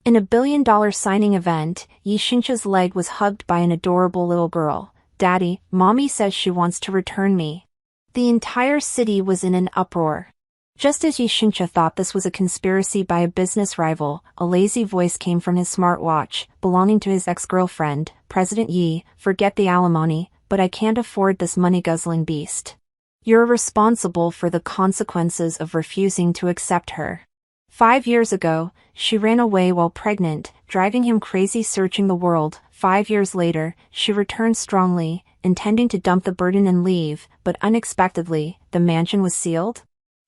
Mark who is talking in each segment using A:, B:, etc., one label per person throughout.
A: In a billion-dollar signing event, Yishincha's leg was hugged by an adorable little girl. "Daddy, Mommy says she wants to return me." The entire city was in an uproar. Just as Yishincha thought this was a conspiracy by a business rival, a lazy voice came from his smartwatch, belonging to his ex-girlfriend, President Yi. "Forget the alimony, but I can't afford this money-guzzling beast. You're responsible for the consequences of refusing to accept her." 5 years ago, she ran away while pregnant, driving him crazy searching the world. 5 years later, she returned strongly, intending to dump the burden and leave, but unexpectedly, the mansion was sealed.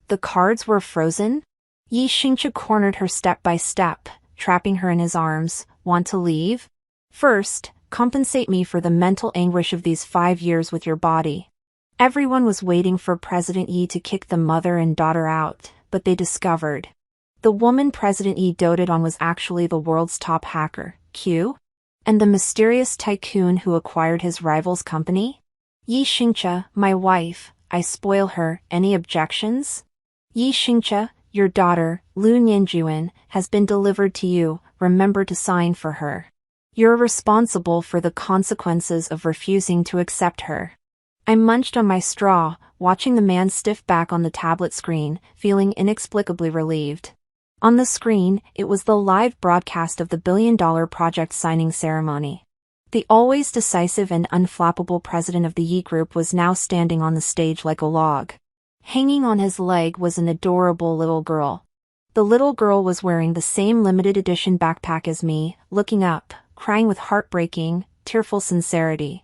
A: The cards were frozen. Yishincha cornered her step by step, trapping her in his arms. "Want to leave? First, compensate me for the mental anguish of these 5 years with your body." Everyone was waiting for President Yi to kick the mother and daughter out, but they discovered the woman President Yi doted on was actually the world's top hacker, Q, and the mysterious tycoon who acquired his rival's company. "Yishincha, my wife, I spoil her, any objections?" "Yishincha, your daughter, Lu Ninjuan, has been delivered to you, remember to sign for her. You're responsible for the consequences of refusing to accept her." I munched on my straw, watching the man stiff back on the tablet screen, feeling inexplicably relieved. On the screen, it was the live broadcast of the billion-dollar project signing ceremony. The always decisive and unflappable president of the Yi Group was now standing on the stage like a log. Hanging on his leg was an adorable little girl. The little girl was wearing the same limited edition backpack as me, looking up, crying with heartbreaking, tearful sincerity.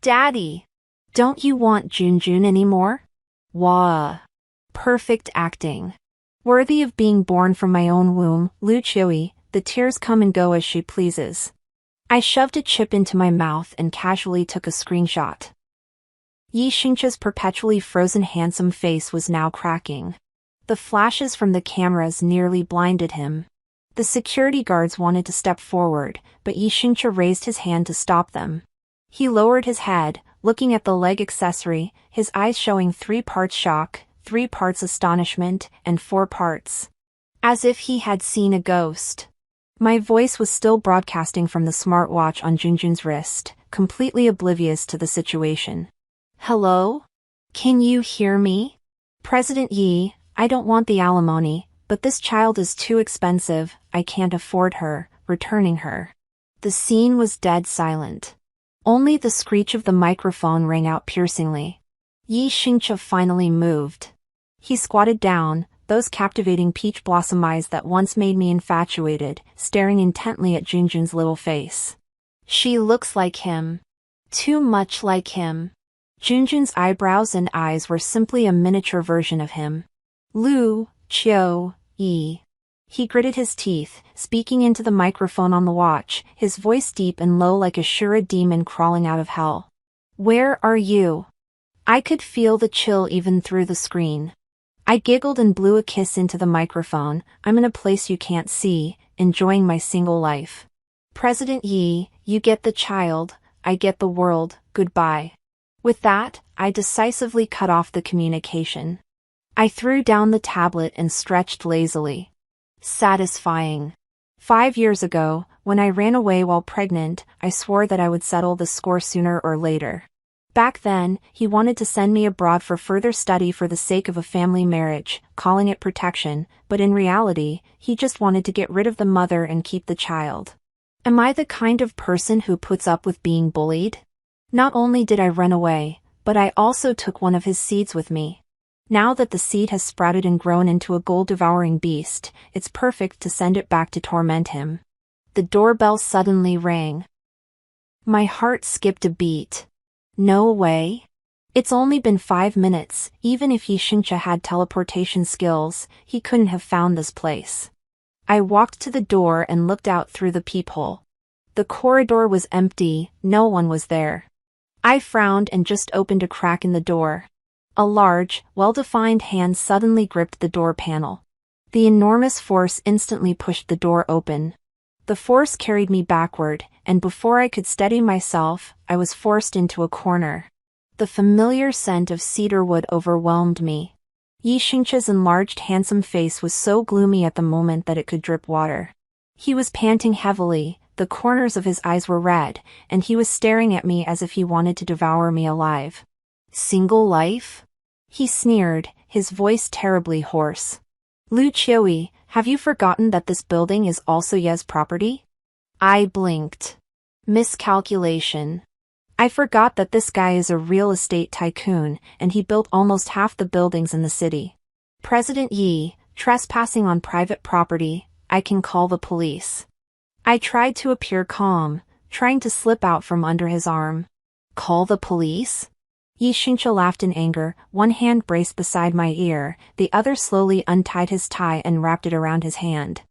A: "Daddy! Don't you want Junjun anymore?" Wah! Perfect acting. Worthy of being born from my own womb, Lu Chui, the tears come and go as she pleases. I shoved a chip into my mouth and casually took a screenshot. Yishincha's perpetually frozen handsome face was now cracking. The flashes from the cameras nearly blinded him. The security guards wanted to step forward, but Yishincha raised his hand to stop them. He lowered his head, looking at the leg accessory, his eyes showing 3 parts shock, 3 parts astonishment, and 4 parts. As if he had seen a ghost. My voice was still broadcasting from the smartwatch on Junjun's wrist, completely oblivious to the situation. "Hello? Can you hear me? President Yi, I don't want the alimony, but this child is too expensive, I can't afford her, returning her." The scene was dead silent. Only the screech of the microphone rang out piercingly. Yishincha finally moved. He squatted down, those captivating peach blossom eyes that once made me infatuated, staring intently at Junjun's little face. "She looks like him. Too much like him." Junjun's eyebrows and eyes were simply a miniature version of him. "Lu, Chio, Yi." He gritted his teeth, speaking into the microphone on the watch, his voice deep and low like a Shura demon crawling out of hell. "Where are you?" I could feel the chill even through the screen. I giggled and blew a kiss into the microphone. "I'm in a place you can't see, enjoying my single life. President Yi, you get the child, I get the world, goodbye." With that, I decisively cut off the communication. I threw down the tablet and stretched lazily. Satisfying. 5 years ago, when I ran away while pregnant, I swore that I would settle the score sooner or later. Back then, he wanted to send me abroad for further study for the sake of a family marriage, calling it protection, but in reality, he just wanted to get rid of the mother and keep the child. Am I the kind of person who puts up with being bullied? Not only did I run away, but I also took one of his seeds with me. Now that the seed has sprouted and grown into a gold-devouring beast, it's perfect to send it back to torment him. The doorbell suddenly rang. My heart skipped a beat. No way. It's only been 5 minutes, even if Yishincha had teleportation skills, he couldn't have found this place. I walked to the door and looked out through the peephole. The corridor was empty, no one was there. I frowned and just opened a crack in the door. A large, well-defined hand suddenly gripped the door panel. The enormous force instantly pushed the door open. The force carried me backward, and before I could steady myself, I was forced into a corner. The familiar scent of cedarwood overwhelmed me. Yishincha's enlarged handsome face was so gloomy at the moment that it could drip water. He was panting heavily, the corners of his eyes were red, and he was staring at me as if he wanted to devour me alive. Single life? He sneered, his voice terribly hoarse. Lu Qiui, have you forgotten that this building is also Ye's property? I blinked. Miscalculation. I forgot that this guy is a real estate tycoon, and he built almost half the buildings in the city. President Yi, trespassing on private property, I can call the police. I tried to appear calm, trying to slip out from under his arm. Call the police? Yi Xincha laughed in anger, one hand braced beside my ear, the other slowly untied his tie and wrapped it around his hand.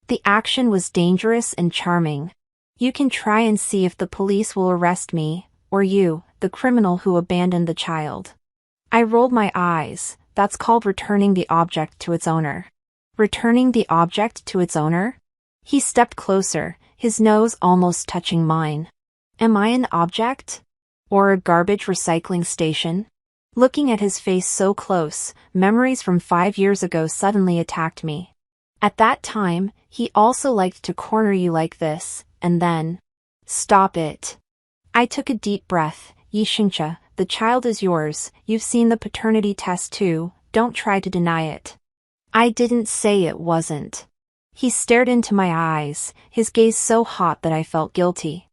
A: The action was dangerous and charming. You can try and see if the police will arrest me, or you, the criminal who abandoned the child. I rolled my eyes. That's called returning the object to its owner. Returning the object to its owner? He stepped closer, his nose almost touching mine. Am I an object? Or a garbage recycling station? Looking at his face so close, memories from 5 years ago suddenly attacked me. At that time, he also liked to corner you like this, and then... Stop it. I took a deep breath. Yi Xincha, the child is yours, you've seen the paternity test too, don't try to deny it. I didn't say it wasn't. He stared into my eyes, his gaze so hot that I felt guilty.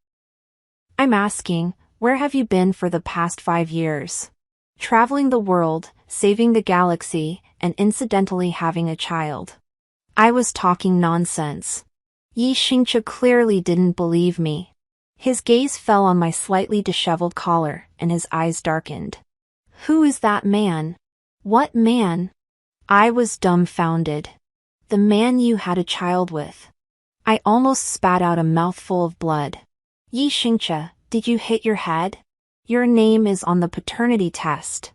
A: I'm asking, where have you been for the past 5 years? Traveling the world, saving the galaxy, and incidentally having a child. I was talking nonsense. Yi Xincha clearly didn't believe me. His gaze fell on my slightly disheveled collar, and his eyes darkened. Who is that man? What man? I was dumbfounded. The man you had a child with. I almost spat out a mouthful of blood. Yi Xincha, did you hit your head? Your name is on the paternity test.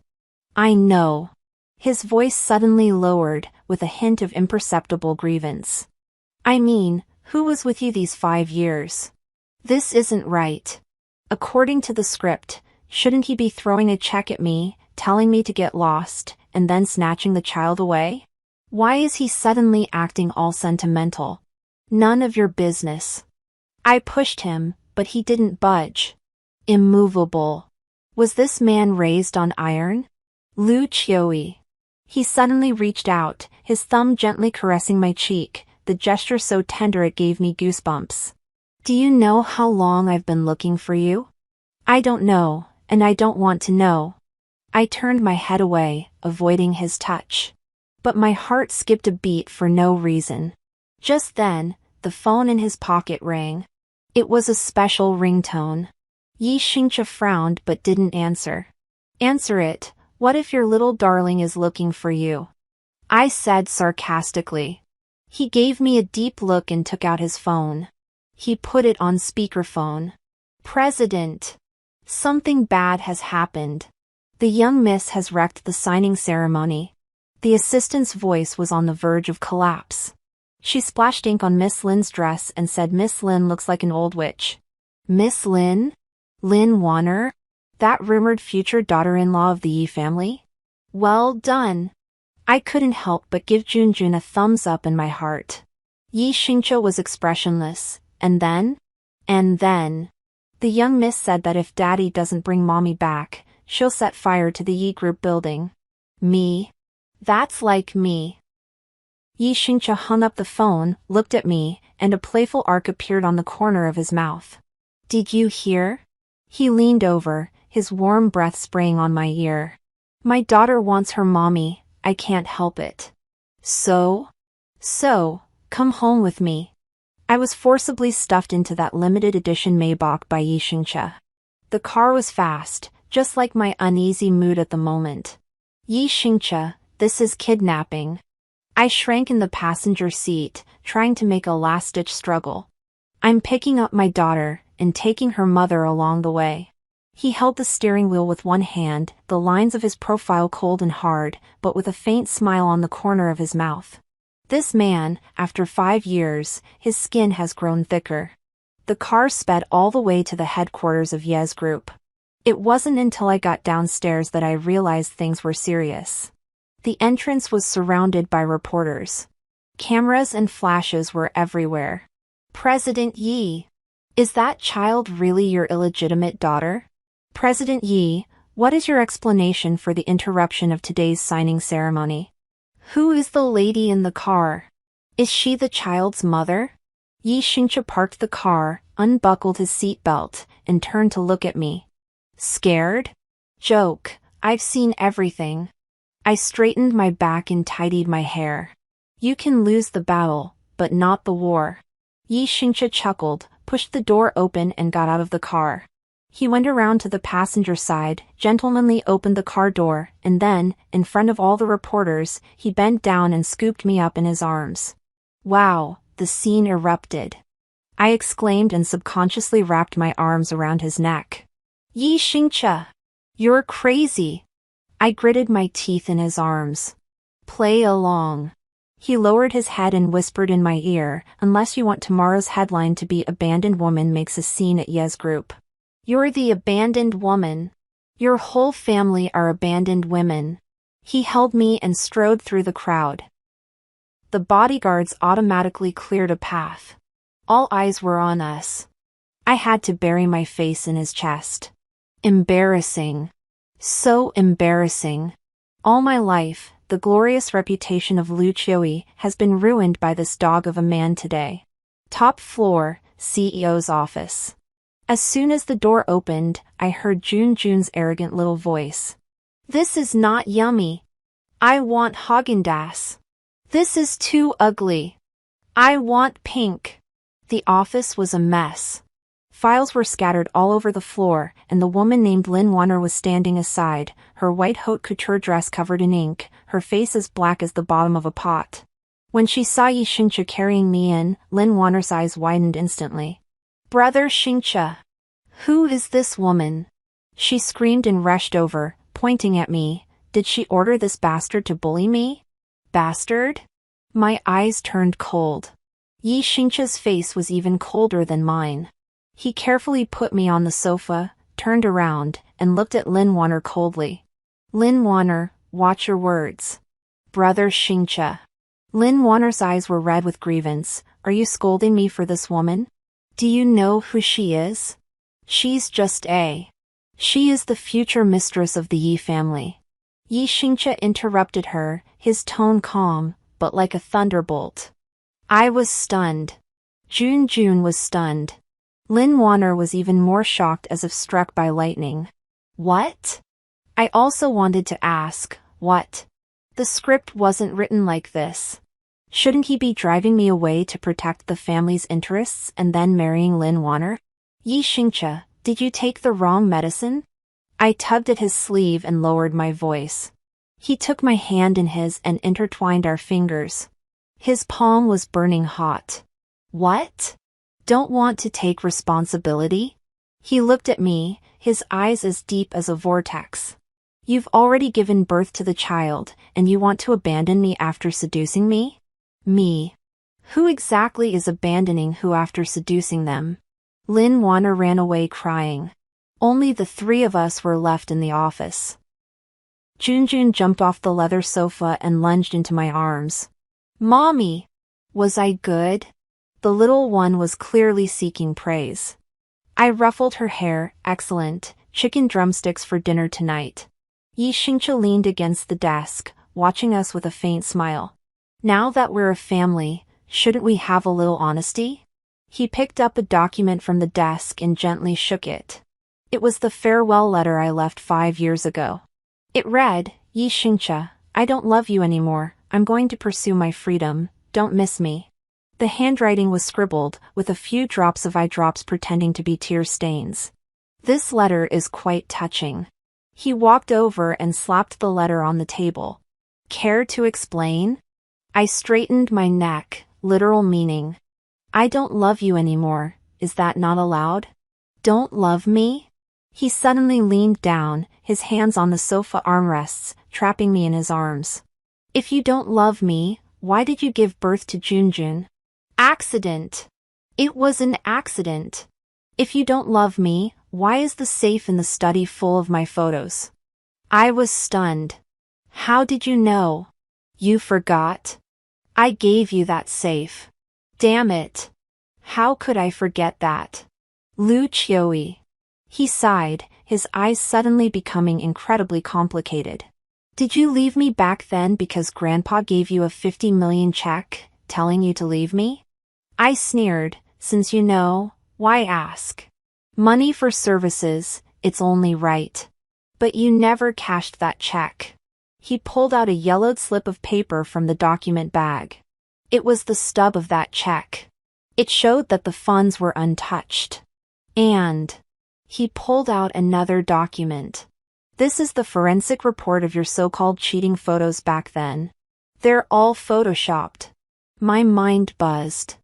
A: I know. His voice suddenly lowered, with a hint of imperceptible grievance. I mean, who was with you these 5 years? This isn't right. According to the script, shouldn't he be throwing a check at me, telling me to get lost, and then snatching the child away? Why is he suddenly acting all sentimental? None of your business. I pushed him, but he didn't budge. Immovable. Was this man raised on iron? Lu Qiui. He suddenly reached out, his thumb gently caressing my cheek, the gesture so tender it gave me goosebumps. Do you know how long I've been looking for you? I don't know, and I don't want to know. I turned my head away, avoiding his touch. But my heart skipped a beat for no reason. Just then, the phone in his pocket rang. It was a special ringtone. Yi Xincha frowned but didn't answer. Answer it, what if your little darling is looking for you? I said sarcastically. He gave me a deep look and took out his phone. He put it on speakerphone. President. Something bad has happened. The young miss has wrecked the signing ceremony. The assistant's voice was on the verge of collapse. She splashed ink on Miss Lin's dress and said Miss Lin looks like an old witch. Miss Lin? Lin Warner? That rumored future daughter-in-law of the Yi family? Well done. I couldn't help but give Junjun a thumbs up in my heart. Yi Xincha was expressionless. And then? The young miss said that if Daddy doesn't bring Mommy back, she'll set fire to the Yi Group building. Me? That's like me. Yi Xincha hung up the phone, looked at me, and a playful arc appeared on the corner of his mouth. Did you hear? He leaned over, his warm breath spraying on my ear. My daughter wants her mommy, I can't help it. So, come home with me. I was forcibly stuffed into that limited edition Maybach by Yi Xincha. The car was fast, just like my uneasy mood at the moment. Yi Xincha, this is kidnapping. I shrank in the passenger seat, trying to make a last-ditch struggle. I'm picking up my daughter, and taking her mother along the way. He held the steering wheel with one hand, the lines of his profile cold and hard, but with a faint smile on the corner of his mouth. This man, after 5 years, his skin has grown thicker. The car sped all the way to the headquarters of Ye's group. It wasn't until I got downstairs that I realized things were serious. The entrance was surrounded by reporters. Cameras and flashes were everywhere. President Yi. Is that child really your illegitimate daughter? President Yi, what is your explanation for the interruption of today's signing ceremony? Who is the lady in the car? Is she the child's mother? Yi Xincha parked the car, unbuckled his seatbelt, and turned to look at me. Scared? Joke, I've seen everything. I straightened my back and tidied my hair. You can lose the battle, but not the war. Yi Xincha chuckled, pushed the door open and got out of the car. He went around to the passenger side, gentlemanly opened the car door, and then, in front of all the reporters, he bent down and scooped me up in his arms. Wow, the scene erupted. I exclaimed and subconsciously wrapped my arms around his neck. Yi Xincha! You're crazy! I gritted my teeth in his arms. Play along. He lowered his head and whispered in my ear, unless you want tomorrow's headline to be Abandoned Woman Makes a Scene at Yes Group. You're the abandoned woman. Your whole family are abandoned women. He held me and strode through the crowd. The bodyguards automatically cleared a path. All eyes were on us. I had to bury my face in his chest. Embarrassing. So embarrassing. All my life, the glorious reputation of Lu Qiui has been ruined by this dog of a man today. Top floor, CEO's office. As soon as the door opened, I heard Junjun's arrogant little voice. This is not yummy. I want Haagen-Dazs. This is too ugly. I want pink. The office was a mess. Files were scattered all over the floor, and the woman named Lin Wanner was standing aside, her white haute couture dress covered in ink, her face as black as the bottom of a pot. When she saw Yi Xincha carrying me in, Lin Wanner's eyes widened instantly. Brother Xincha! Who is this woman? She screamed and rushed over, pointing at me. Did she order this bastard to bully me? Bastard? My eyes turned cold. Yi Xincha's face was even colder than mine. He carefully put me on the sofa, turned around, and looked at Lin Wanner coldly. Lin Wanner, watch your words. Brother Xincha. Lin Wanner's eyes were red with grievance. Are you scolding me for this woman? Do you know who she is? She's just a. She is the future mistress of the Yi family. Yi Xincha interrupted her, his tone calm, but like a thunderbolt. I was stunned. Junjun was stunned. Lin Wanner was even more shocked, as if struck by lightning. What? I also wanted to ask, what? The script wasn't written like this. Shouldn't he be driving me away to protect the family's interests and then marrying Lin Wanner? Yi Xincha, did you take the wrong medicine? I tugged at his sleeve and lowered my voice. He took my hand in his and intertwined our fingers. His palm was burning hot. What? Don't want to take responsibility? He looked at me, his eyes as deep as a vortex. You've already given birth to the child, and you want to abandon me after seducing me? Me. Who exactly is abandoning who after seducing them? Lin Wanner ran away crying. Only the three of us were left in the office. Junjun jumped off the leather sofa and lunged into my arms. Mommy! Was I good? The little one was clearly seeking praise. I ruffled her hair. Excellent. Chicken drumsticks for dinner tonight. Yi Xincha leaned against the desk, watching us with a faint smile. Now that we're a family, shouldn't we have a little honesty? He picked up a document from the desk and gently shook it. It was the farewell letter I left 5 years ago. It read, Yi Xincha, I don't love you anymore. I'm going to pursue my freedom. Don't miss me. The handwriting was scribbled, with a few drops of eye drops pretending to be tear stains. This letter is quite touching. He walked over and slapped the letter on the table. Care to explain? I straightened my neck, literal meaning. I don't love you anymore, is that not allowed? Don't love me? He suddenly leaned down, his hands on the sofa armrests, trapping me in his arms. If you don't love me, why did you give birth to Junjun? Accident. It was an accident. If you don't love me, why is the safe in the study full of my photos? I was stunned. How did you know? You forgot? I gave you that safe. Damn it. How could I forget that? Lu Qiui. He sighed, his eyes suddenly becoming incredibly complicated. Did you leave me back then because Grandpa gave you a 50 million check, telling you to leave me? I sneered, since you know, why ask? Money for services, it's only right. But you never cashed that check. He pulled out a yellowed slip of paper from the document bag. It was the stub of that check. It showed that the funds were untouched. And he pulled out another document. This is the forensic report of your so-called cheating photos back then. They're all photoshopped. My mind buzzed.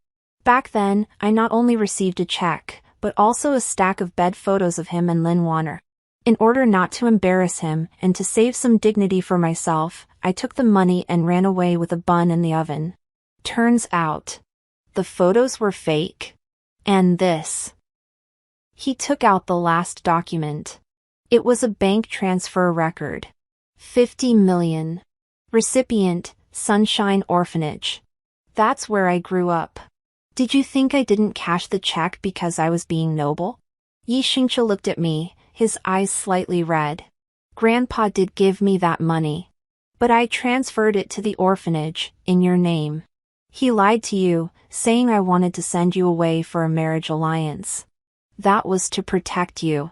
A: Back then, I not only received a check, but also a stack of bed photos of him and Lin Warner. In order not to embarrass him and to save some dignity for myself, I took the money and ran away with a bun in the oven. Turns out, the photos were fake. And this. He took out the last document. It was a bank transfer record. 50 million. Recipient, Sunshine Orphanage. That's where I grew up. Did you think I didn't cash the check because I was being noble? Yi Xingche looked at me, his eyes slightly red. Grandpa did give me that money. But I transferred it to the orphanage, in your name. He lied to you, saying I wanted to send you away for a marriage alliance. That was to protect you.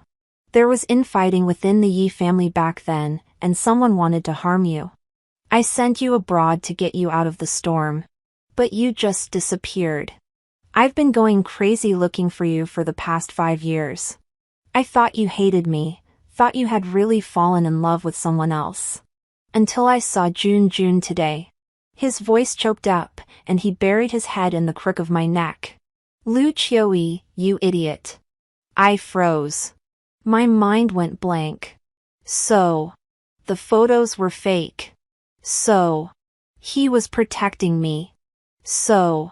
A: There was infighting within the Yi family back then, and someone wanted to harm you. I sent you abroad to get you out of the storm. But you just disappeared. I've been going crazy looking for you for the past 5 years. I thought you hated me, thought you had really fallen in love with someone else. Until I saw Jun today. His voice choked up, and he buried his head in the crook of my neck. Lu Qiui, you idiot. I froze. My mind went blank. So, the photos were fake. So, he was protecting me. So,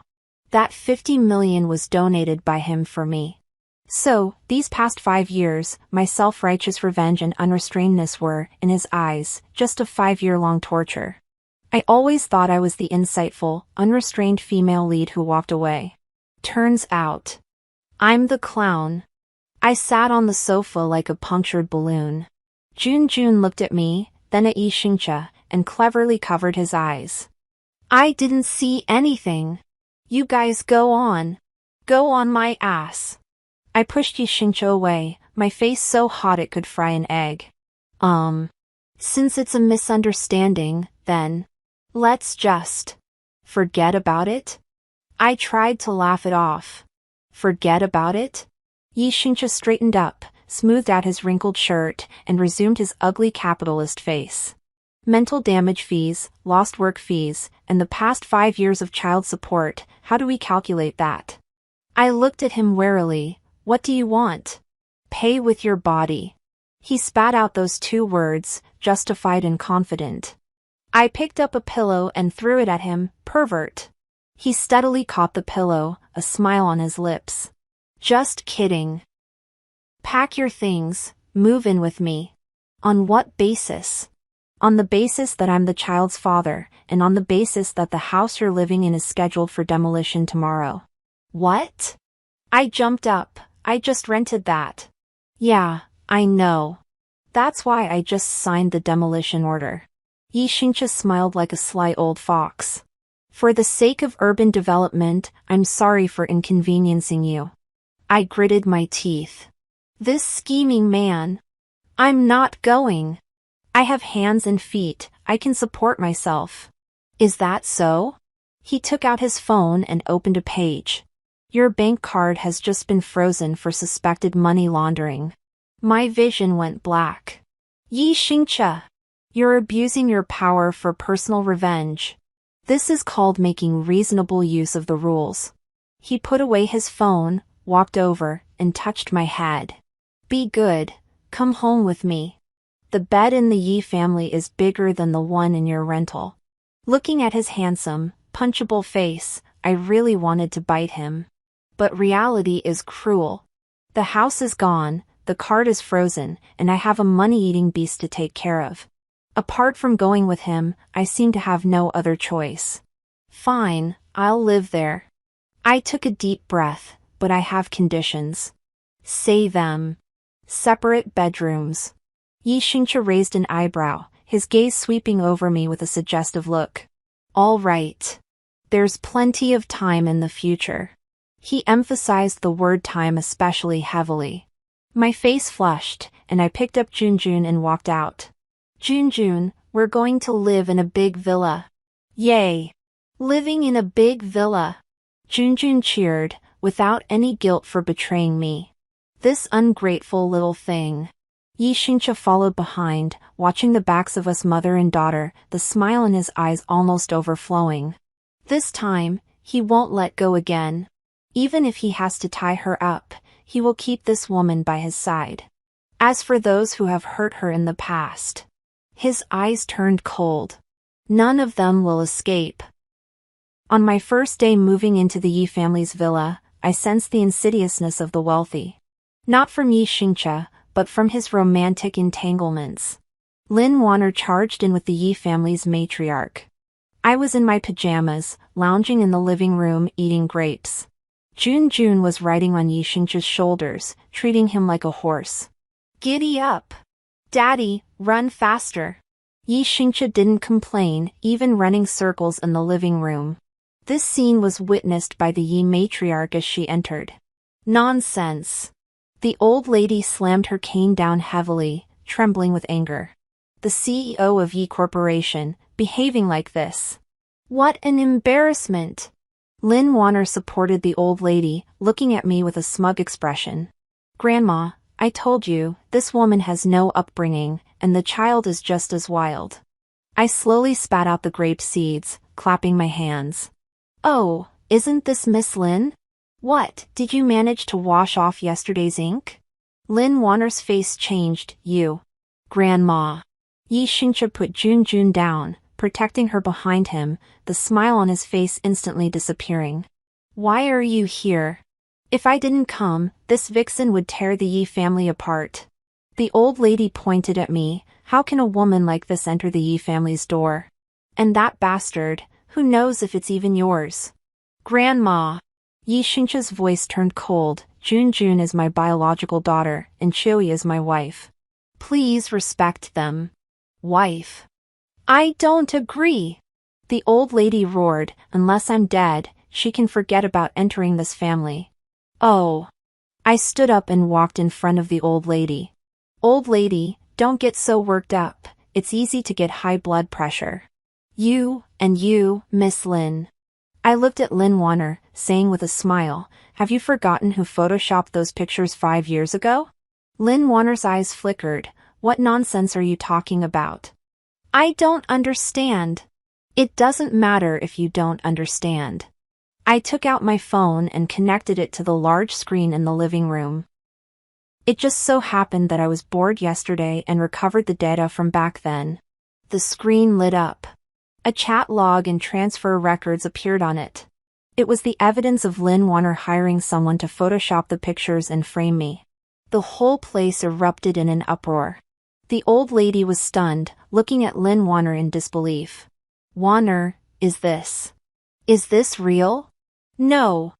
A: that 50 million was donated by him for me. So, these past 5 years, my self-righteous revenge and unrestrainedness were, in his eyes, just a 5-year-long torture. I always thought I was the insightful, unrestrained female lead who walked away. Turns out, I'm the clown. I sat on the sofa like a punctured balloon. Jun looked at me, then at Yi Xingche, and cleverly covered his eyes. I didn't see anything. You guys go on. Go on my ass. I pushed Yi Xingche away, my face so hot it could fry an egg. Since it's a misunderstanding, then, let's just forget about it? I tried to laugh it off. Forget about it? Yi Xingche straightened up, smoothed out his wrinkled shirt, and resumed his ugly capitalist face. Mental damage fees, lost work fees, and the past 5 years of child support, how do we calculate that? I looked at him warily. What do you want? Pay with your body. He spat out those 2 words, justified and confident. I picked up a pillow and threw it at him, pervert. He steadily caught the pillow, a smile on his lips. Just kidding. Pack your things, move in with me. On what basis? On the basis that I'm the child's father, and on the basis that the house you're living in is scheduled for demolition tomorrow. What? I jumped up. I just rented that. Yeah, I know. That's why I just signed the demolition order. Yi Xingche smiled like a sly old fox. For the sake of urban development, I'm sorry for inconveniencing you. I gritted my teeth. This scheming man. I'm not going. I have hands and feet, I can support myself. Is that so? He took out his phone and opened a page. Your bank card has just been frozen for suspected money laundering. My vision went black. Yi Xingche. You're abusing your power for personal revenge. This is called making reasonable use of the rules. He put away his phone, walked over, and touched my head. Be good, come home with me. The bed in the Yi family is bigger than the one in your rental. Looking at his handsome, punchable face, I really wanted to bite him. But reality is cruel. The house is gone, the card is frozen, and I have a money-eating beast to take care of. Apart from going with him, I seem to have no other choice. Fine, I'll live there. I took a deep breath, but I have conditions. Say them. Separate bedrooms. Yi Xingche raised an eyebrow, his gaze sweeping over me with a suggestive look. All right. There's plenty of time in the future. He emphasized the word time especially heavily. My face flushed, and I picked up Junjun and walked out. Junjun, we're going to live in a big villa. Yay! Living in a big villa. Junjun cheered, without any guilt for betraying me. This ungrateful little thing. Yi Xingche followed behind, watching the backs of us mother and daughter, the smile in his eyes almost overflowing. This time, he won't let go again. Even if he has to tie her up, he will keep this woman by his side. As for those who have hurt her in the past, his eyes turned cold. None of them will escape. On my first day moving into the Yi family's villa, I sensed the insidiousness of the wealthy. Not from Yi Xingche, but from his romantic entanglements. Lin Wanner charged in with the Yi family's matriarch. I was in my pajamas, lounging in the living room eating grapes. Junjun was riding on Yi Xingche's shoulders, treating him like a horse. Giddy up! Daddy, run faster! Yi Xingche didn't complain, even running circles in the living room. This scene was witnessed by the Yi matriarch as she entered. Nonsense! The old lady slammed her cane down heavily, trembling with anger. The CEO of Yi Corporation, behaving like this. What an embarrassment! Lin Wanner supported the old lady, looking at me with a smug expression. Grandma, I told you, this woman has no upbringing, and the child is just as wild. I slowly spat out the grape seeds, clapping my hands. Oh, isn't this Miss Lin? What, did you manage to wash off yesterday's ink? Lin Wanner's face changed. You. Grandma. Yi Xingche put Junjun down, protecting her behind him, the smile on his face instantly disappearing. Why are you here? If I didn't come, this vixen would tear the Yi family apart. The old lady pointed at me. How can a woman like this enter the Yi family's door? And that bastard, who knows if it's even yours? Grandma. Yi Xingche's voice turned cold. Junjun is my biological daughter, and Qiui is my wife. Please respect them. Wife. I don't agree. The old lady roared, unless I'm dead, she can forget about entering this family. Oh. I stood up and walked in front of the old lady. Old lady, don't get so worked up, it's easy to get high blood pressure. You, and you, Miss Lin. I looked at Lin Wanner, saying with a smile, have you forgotten who photoshopped those pictures 5 years ago? Lin Wanner's eyes flickered. What nonsense are you talking about? I don't understand. It doesn't matter if you don't understand. I took out my phone and connected it to the large screen in the living room. It just so happened that I was bored yesterday and recovered the data from back then. The screen lit up. A chat log and transfer records appeared on it. It was the evidence of Lin Wanner hiring someone to Photoshop the pictures and frame me. The whole place erupted in an uproar. The old lady was stunned, looking at Lin Wanner in disbelief. Wanner, is this real? No.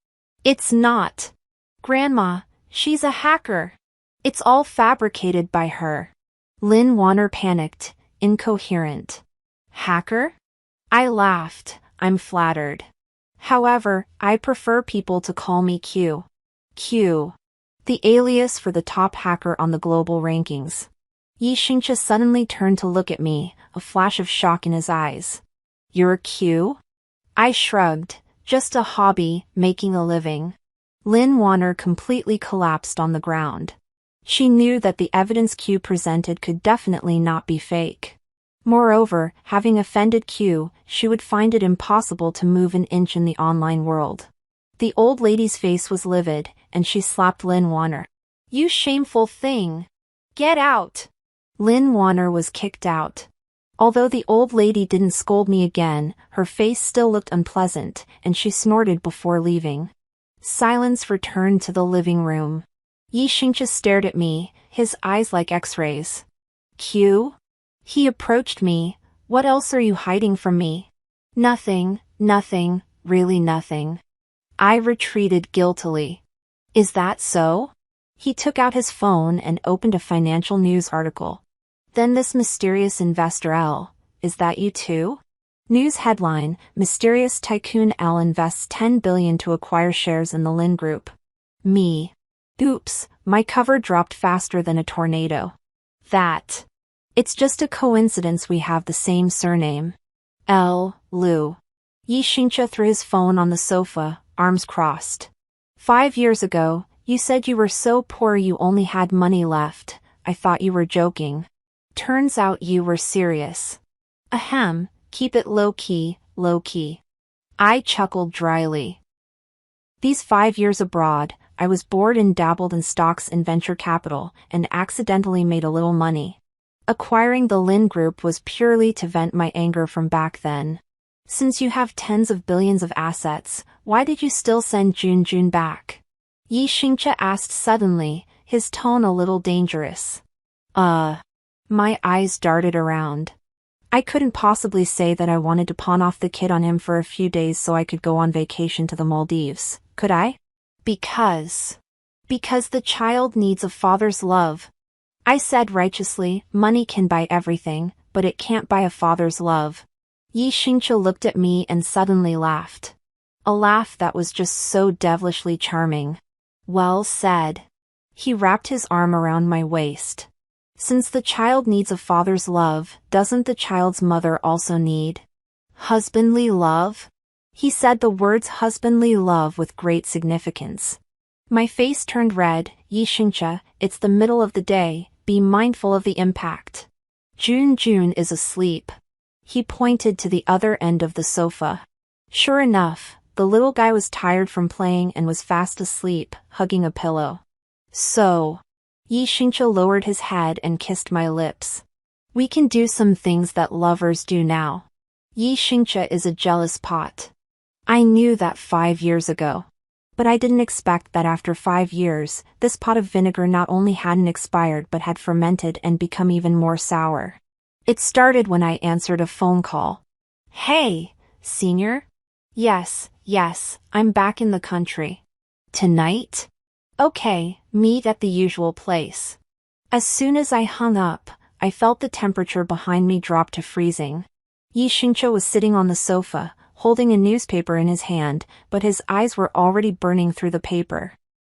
A: It's not. Grandma, she's a hacker. It's all fabricated by her. Lin Wanner panicked, incoherent. Hacker? I laughed. I'm flattered. However, I prefer people to call me Q. Q. The alias for the top hacker on the global rankings. Yi Xingche suddenly turned to look at me, a flash of shock in his eyes. You're Q? I shrugged. Just a hobby, making a living. Lin Wanner completely collapsed on the ground. She knew that the evidence Q presented could definitely not be fake. Moreover, having offended Q, she would find it impossible to move an inch in the online world. The old lady's face was livid, and she slapped Lin Wanner. You shameful thing! Get out! Lin Wanner was kicked out. Although the old lady didn't scold me again, her face still looked unpleasant, and she snorted before leaving. Silence returned to the living room. Yi Xingche stared at me, his eyes like X-rays. Q? He approached me. What else are you hiding from me? Nothing, really nothing. I retreated guiltily. Is that so? He took out his phone and opened a financial news article. Then this mysterious investor L. Is that you too? News headline, Mysterious Tycoon L invests $10 billion to acquire shares in the Lin Group. Me. Oops, my cover dropped faster than a tornado. It's just a coincidence we have the same surname. L. Lu. Yi Xingche threw his phone on the sofa, arms crossed. 5 years ago, you said you were so poor you only had money left. I thought you were joking. Turns out you were serious. Ahem, keep it low-key, low-key. I chuckled dryly. These 5 years abroad, I was bored and dabbled in stocks and venture capital, and accidentally made a little money. Acquiring the Lin Group was purely to vent my anger from back then. Since you have tens of billions of assets, why did you still send Jun back? Yi Xingche asked suddenly, his tone a little dangerous. My eyes darted around. I couldn't possibly say that I wanted to pawn off the kid on him for a few days so I could go on vacation to the Maldives, could I? Because the child needs a father's love. I said righteously, money can buy everything, but it can't buy a father's love. Yi Xingche looked at me and suddenly laughed. A laugh that was just so devilishly charming. Well said. He wrapped his arm around my waist. Since the child needs a father's love, doesn't the child's mother also need husbandly love? He said the words husbandly love with great significance. My face turned red. Yi Xingche, it's the middle of the day, be mindful of the impact. Jun is asleep. He pointed to the other end of the sofa. Sure enough, the little guy was tired from playing and was fast asleep, hugging a pillow. So, Yi Xingche lowered his head and kissed my lips. We can do some things that lovers do now. Yi Xingche is a jealous pot. I knew that 5 years ago. But I didn't expect that after 5 years, this pot of vinegar not only hadn't expired but had fermented and become even more sour. It started when I answered a phone call. Hey, senior? Yes, I'm back in the country. Tonight? Okay, meet at the usual place. As soon as I hung up, I felt the temperature behind me drop to freezing. Yi Xingche was sitting on the sofa, holding a newspaper in his hand, but his eyes were already burning through the paper.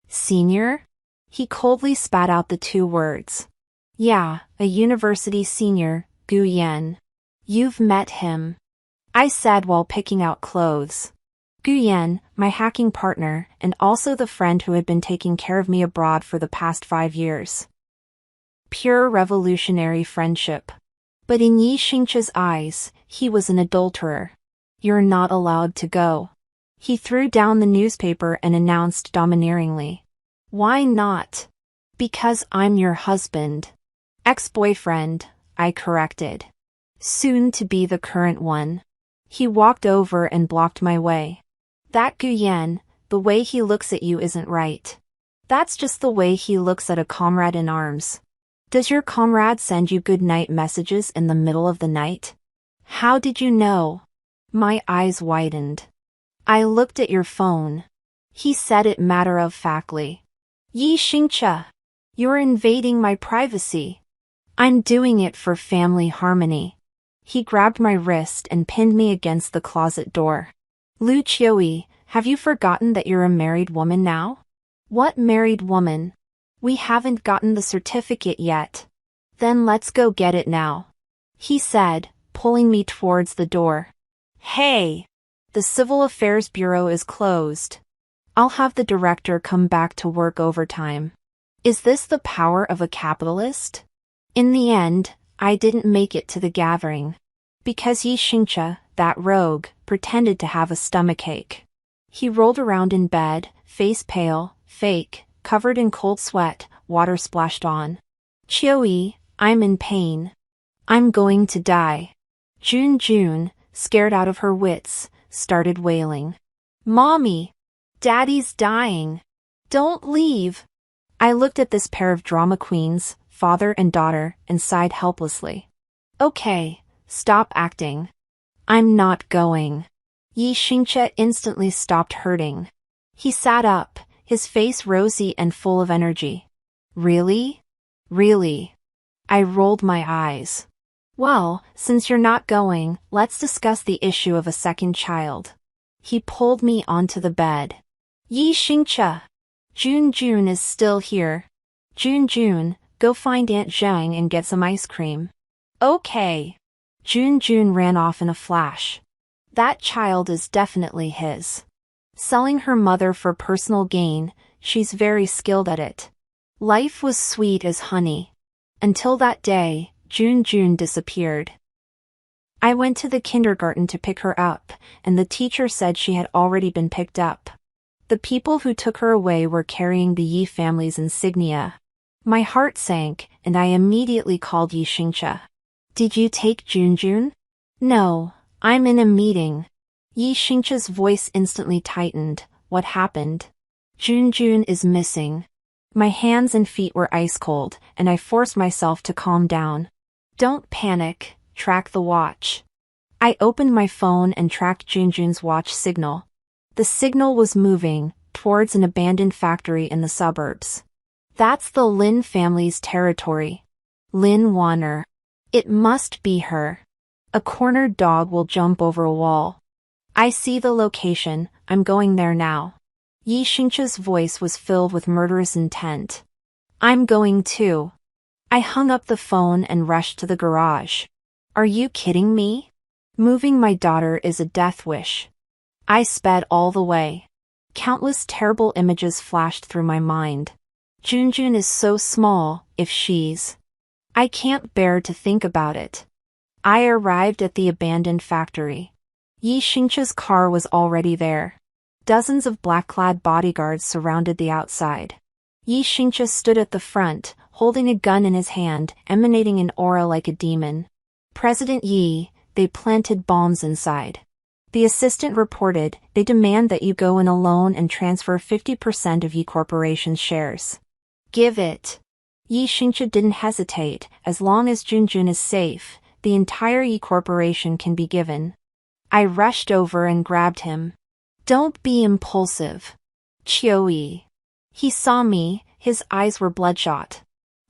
A: Senior? He coldly spat out the 2 words. Yeah, a university senior, Gu Yan. You've met him. I said while picking out clothes. Gu Yan, my hacking partner, and also the friend who had been taking care of me abroad for the past 5 years. Pure revolutionary friendship. But in Yi Xingche's eyes, he was an adulterer. You're not allowed to go. He threw down the newspaper and announced domineeringly. Why not? Because I'm your husband. Ex-boyfriend, I corrected. Soon to be the current one. He walked over and blocked my way. That Gu Yan, the way he looks at you isn't right. That's just the way he looks at a comrade in arms. Does your comrade send you good night messages in the middle of the night? How did you know? My eyes widened. I looked at your phone. He said it matter-of-factly. Yi Xingche, you're invading my privacy. I'm doing it for family harmony. He grabbed my wrist and pinned me against the closet door. Lu Qiui, have you forgotten that you're a married woman now? What married woman? We haven't gotten the certificate yet. Then let's go get it now. He said, pulling me towards the door. Hey! The Civil Affairs Bureau is closed. I'll have the director come back to work overtime. Is this the power of a capitalist? In the end, I didn't make it to the gathering. Because Yi Xingche, that rogue, pretended to have a stomachache. He rolled around in bed, face pale, fake, covered in cold sweat, water splashed on. Qiui, I'm in pain. I'm going to die. Jun, scared out of her wits, started wailing. Mommy! Daddy's dying! Don't leave! I looked at this pair of drama queens, father and daughter, and sighed helplessly. Okay, stop acting. I'm not going. Yi Xingche instantly stopped hurting. He sat up, his face rosy and full of energy. Really? Really? I rolled my eyes. Well, since you're not going, let's discuss the issue of a second child. He pulled me onto the bed. Yi Xingcha. Jun is still here. Jun, go find Aunt Zhang and get some ice cream. Okay. Jun ran off in a flash. That child is definitely his. Selling her mother for personal gain, she's very skilled at it. Life was sweet as honey. Until that day, Jun disappeared. I went to the kindergarten to pick her up, and the teacher said she had already been picked up. The people who took her away were carrying the Yi family's insignia. My heart sank, and I immediately called Yi Xingcha. Did you take Jun? No, I'm in a meeting. Yi Xingcha's voice instantly tightened. What happened? Jun is missing. My hands and feet were ice cold, and I forced myself to calm down. Don't panic, track the watch. I opened my phone and tracked Jun's watch signal. The signal was moving towards an abandoned factory in the suburbs. That's the Lin family's territory. Lin Wanner. It must be her. A cornered dog will jump over a wall. I see the location, I'm going there now. Yi Xingcha's voice was filled with murderous intent. I'm going too. I hung up the phone and rushed to the garage. Are you kidding me? Moving my daughter is a death wish. I sped all the way. Countless terrible images flashed through my mind. Jun is so small, if she's... I can't bear to think about it. I arrived at the abandoned factory. Yi Xingcha's car was already there. Dozens of black-clad bodyguards surrounded the outside. Yi Xingcha stood at the front, holding a gun in his hand, emanating an aura like a demon. President Yi, they planted bombs inside. The assistant reported, they demand that you go in alone and transfer 50% of Yi Corporation's shares. Give it. Yi Xingcha didn't hesitate. As long as Jun is safe, the entire Yi Corporation can be given. I rushed over and grabbed him. Don't be impulsive. Qiuyi. He saw me, his eyes were bloodshot.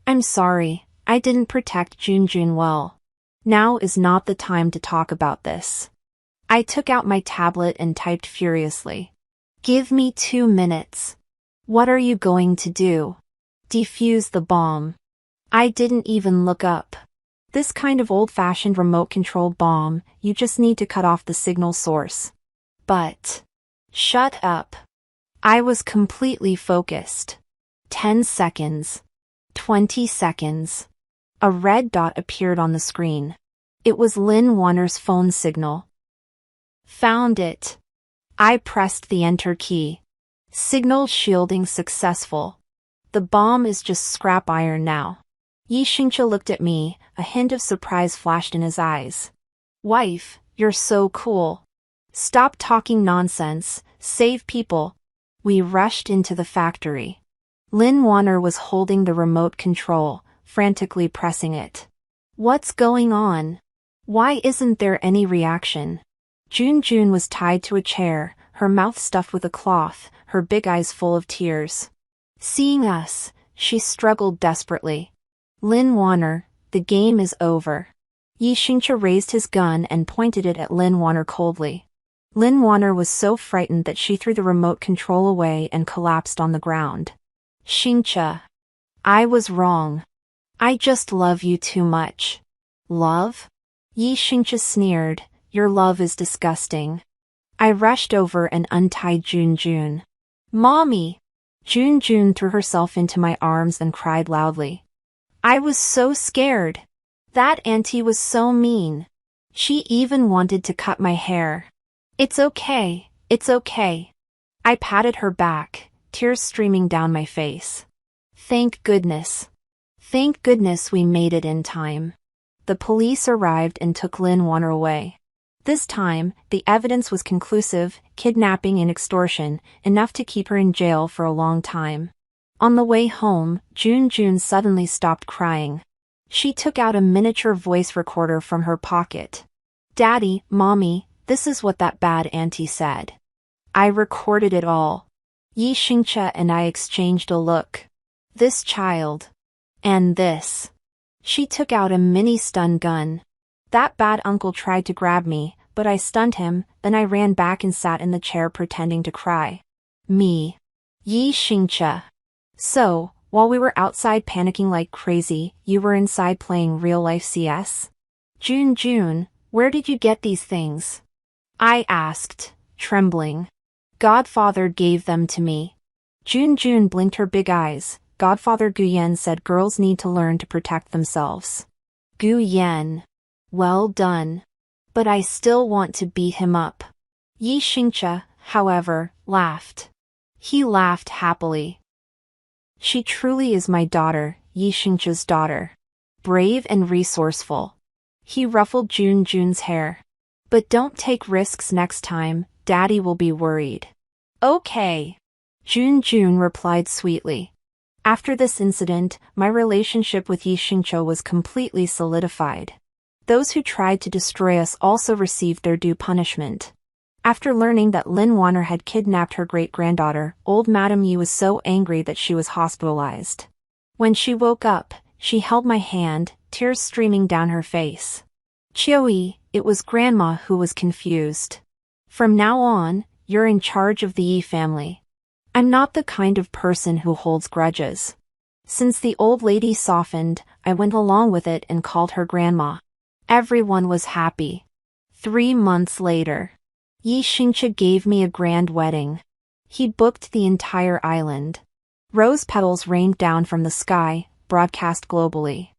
A: I'm sorry, I didn't protect Jun well. Now is not the time to talk about this. I took out my tablet and typed furiously. Give me 2 minutes. What are you going to do? Defuse the bomb. I didn't even look up. This kind of old-fashioned remote-controlled bomb, you just need to cut off the signal source. But... Shut up. I was completely focused. 10 seconds. 20 seconds. A red dot appeared on the screen. It was Lin Wanner's phone signal. Found it. I pressed the enter key. Signal shielding successful. The bomb is just scrap iron now. Yi Xingcha looked at me, a hint of surprise flashed in his eyes. Wife, you're so cool. Stop talking nonsense, save people. We rushed into the factory. Lin Wanner was holding the remote control, frantically pressing it. What's going on? Why isn't there any reaction? Jun was tied to a chair, her mouth stuffed with a cloth, her big eyes full of tears. Seeing us, she struggled desperately. Lin Wanner, the game is over. Yi Xingcha raised his gun and pointed it at Lin Wanner coldly. Lin Wanner was so frightened that she threw the remote control away and collapsed on the ground. Xingcha. I was wrong. I just love you too much. Love? Yi Xingcha sneered, your love is disgusting. I rushed over and untied Jun. Mommy! Jun threw herself into my arms and cried loudly. I was so scared. That auntie was so mean. She even wanted to cut my hair. It's okay, it's okay. I patted her back, tears streaming down my face. Thank goodness. Thank goodness we made it in time. The police arrived and took Lin Wanner away. This time, the evidence was conclusive, kidnapping and extortion, enough to keep her in jail for a long time. On the way home, Jun suddenly stopped crying. She took out a miniature voice recorder from her pocket. Daddy, Mommy, this is what that bad auntie said. I recorded it all. Yi Xingche and I exchanged a look. This child. And this. She took out a mini stun gun. That bad uncle tried to grab me, but I stunned him, then I ran back and sat in the chair pretending to cry. Me. Yi Xingche. So, while we were outside panicking like crazy, you were inside playing real-life CS? Jun, where did you get these things? I asked, trembling. Godfather gave them to me. Jun blinked her big eyes. Godfather Gu Yan said girls need to learn to protect themselves. Gu Yan. Well done. But I still want to beat him up. Yi Xingche, however, laughed. He laughed happily. She truly is my daughter, Yi Xingche's daughter. Brave and resourceful. He ruffled Jun's hair. But don't take risks next time, Daddy will be worried. Okay. Jun replied sweetly. After this incident, my relationship with Yi Xingche was completely solidified. Those who tried to destroy us also received their due punishment. After learning that Lin Wanner had kidnapped her great-granddaughter, old Madame Yi was so angry that she was hospitalized. When she woke up, she held my hand, tears streaming down her face. Qiuyi, it was Grandma who was confused. From now on, you're in charge of the Yi family. I'm not the kind of person who holds grudges. Since the old lady softened, I went along with it and called her Grandma. Everyone was happy. 3 months later, Yi Xingche gave me a grand wedding. He booked the entire island. Rose petals rained down from the sky, broadcast globally.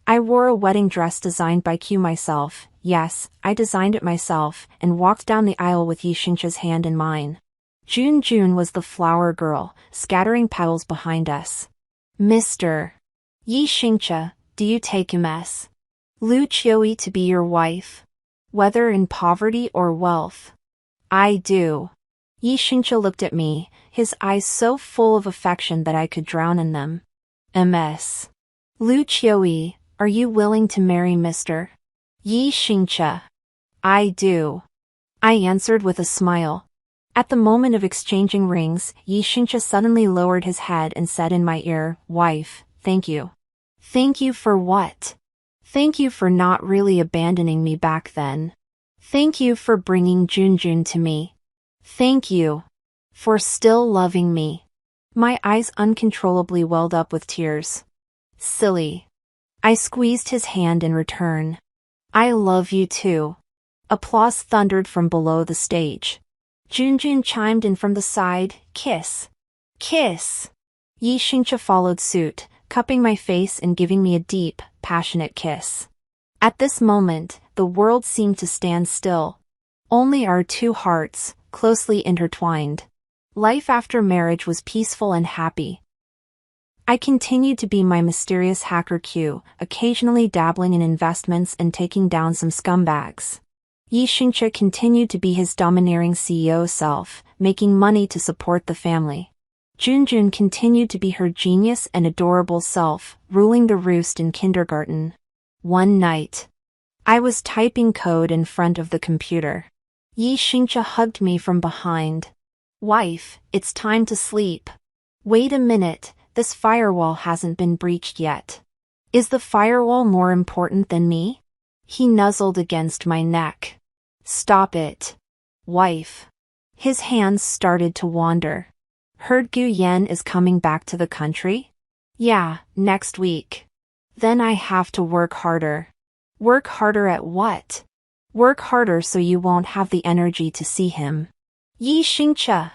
A: I wore a wedding dress designed by Q myself, yes, I designed it myself, and walked down the aisle with Yi Xingche's hand in mine. Jun was the flower girl, scattering petals behind us. Mr. Yi Xingche, do you take MS? Lu Qiuyi to be your wife? Whether in poverty or wealth? I do. Yi Xingche looked at me, his eyes so full of affection that I could drown in them. MS. Lu Qiuyi, are you willing to marry Mr. Yi Xingche? I do. I answered with a smile. At the moment of exchanging rings, Yi Xingche suddenly lowered his head and said in my ear, Wife, thank you. Thank you for what? Thank you for not really abandoning me back then. Thank you for bringing Jun to me. Thank you for still loving me. My eyes uncontrollably welled up with tears. Silly. I squeezed his hand in return. I love you too. Applause thundered from below the stage. Jun chimed in from the side, kiss. Kiss. Yi Xingche followed suit, cupping my face and giving me a deep, passionate kiss. At this moment, the world seemed to stand still. Only our two hearts, closely intertwined. Life after marriage was peaceful and happy. I continued to be my mysterious hacker Q, occasionally dabbling in investments and taking down some scumbags. Yi Xingche continued to be his domineering CEO self, making money to support the family. Jun continued to be her genius and adorable self, ruling the roost in kindergarten. One night, I was typing code in front of the computer. Yi Xingche hugged me from behind. Wife, it's time to sleep. Wait a minute, this firewall hasn't been breached yet. Is the firewall more important than me? He nuzzled against my neck. Stop it. Wife. His hands started to wander. Heard Gu Yan is coming back to the country? Yeah, next week. Then I have to work harder. Work harder at what? Work harder so you won't have the energy to see him. Yi Xingche.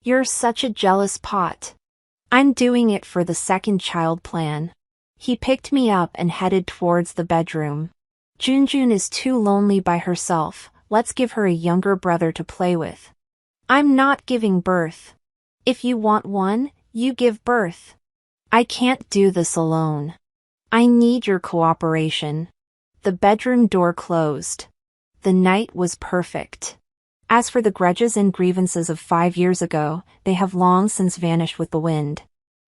A: You're such a jealous pot. I'm doing it for the second child plan. He picked me up and headed towards the bedroom. Jun is too lonely by herself, let's give her a younger brother to play with. I'm not giving birth. If you want one, you give birth. I can't do this alone. I need your cooperation. The bedroom door closed. The night was perfect. As for the grudges and grievances of 5 years ago, they have long since vanished with the wind.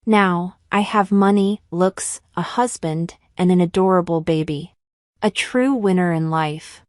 A: Now, I have money, looks, a husband, and an adorable baby. A true winner in life.